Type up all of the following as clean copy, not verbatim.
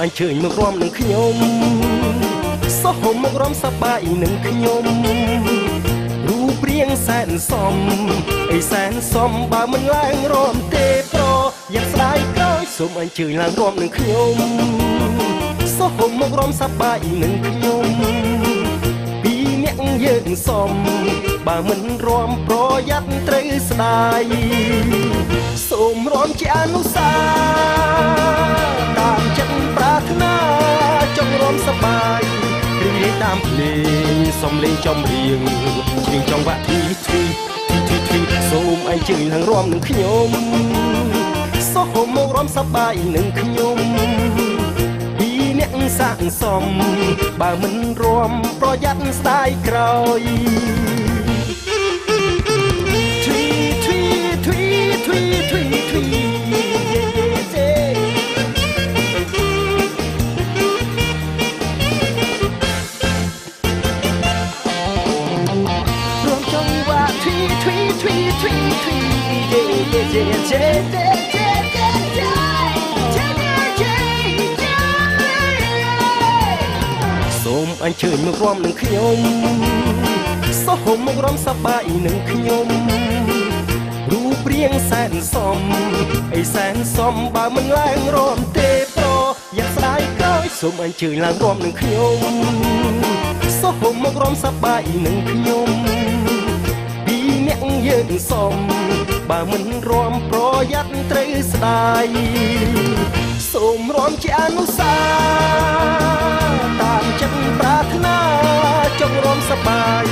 អញ្ជើញមករំនឹងខ្ញុំសោះមករំសប្បាយនឹងខ្ញុំរូបរាងសែនសមអីសែនសមបើមិនឡើងរំទេប្រយ៉ាងស្ដាយក្រោយសូមអញ្ជើញឡើងរំនឹងខ្ញុំសោះមករំសប្បាយនឹងខ្ញុំពីអ្នកយើងសមបើមិនរំប្រយ័ត្នត្រូវស្ដាយសូមរំជាអនុសាតាមចិត្តប្រាថ្នាចង់រំសប្បាយរីកតាមភ្លេងសំលេងចំរៀងច្រៀងចង្វាក់ធីសូមអញ្ជើញឡើងរំនឹងខ្ញុំសោះមករំសប្បាយនឹងខ្ញុំពីអ្នកសាកសមបើមិនរំប្រយ័ត្នស្ដាយក្រោយសូមអញ្ជើញមករំនឹងខ្ញុំសោះមករំសប្បាយនឹងខ្ញុំរូបរាងសែនសមអីសែនសមបើមិនឡើងរំទេប្រយ៉ាងស្ដាយក្រោយសូមអញ្ជើញឡើងរំនឹងខ្ញុំសោះមករំសប្បាយនឹងខ្ញុំពីអ្នកយើងសមបើមិនរំប្រយ័ត្នត្រូវស្ដាយសូមរំជាអនុសាតាមចិត្តប្រាថ្នាចង់រំសប្បាយ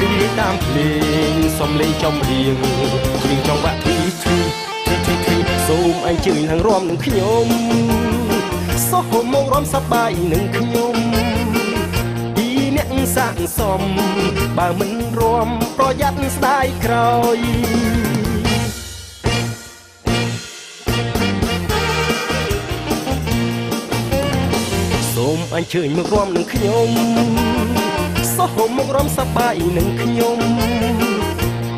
រីកតាមភ្លេងសំលេងចំរៀងច្រៀងចង្វាក់ធីសូមអញ្ជើញឡើងរំនឹងខ្ញុំសោះមករំសប្បាយនឹងខ្ញុំពីអ្នកសាកសមបើមិនរំប្រយ័ត្នស្ដាយក្រោយសូមអញ្ជើញមករំនឹងខ្ញុំសោះមករំសប្បាយនឹងខ្ញុំ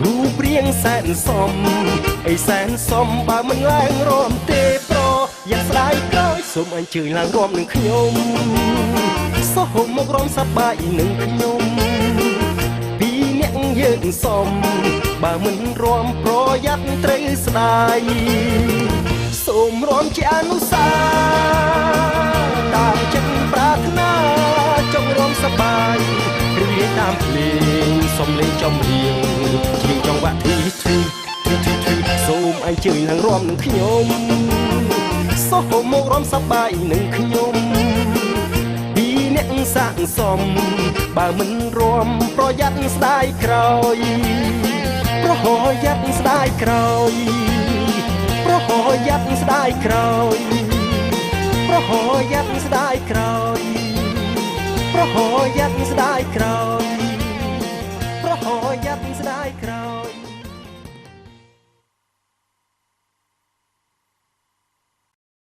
រូបរាងសែនសមអីសែនសមបើមិនឡើងរំទេប្រយ៉ាងស្ដាយក្រោយសូមអញ្ជើញឡើងរំនឹងខ្ញុំសោះមករំសប្បាយនឹងខ្ញុំពីអ្នកយើងសមបើមិនរំប្រយ័ត្នត្រូវស្ដាយសូមរំជាអនុសាតាមចិត្តប្រាថ្នាចង់រំសប្បាយរីកតាមភ្លេងសំលេងចំរៀងច្រៀងចង្វាក់ធីសូមអញ្ជើញឡើងរំនឹងខ្ញុំសោះមករំសប្បាយនឹងខ្ញុំពីអ្នកសាកសមបើមិនរំប្រយ័ត្នស្ដាយក្រោយប្រយ័ត្នស្ដាយក្រោយប្រយ័ត្នស្ដាយក្រោយប្រយ័ត្នស្ដាយក្រោយប្រយ័ត្នស្ដាយក្រោយប្រយ័ត្នស្ដាយក្រោយ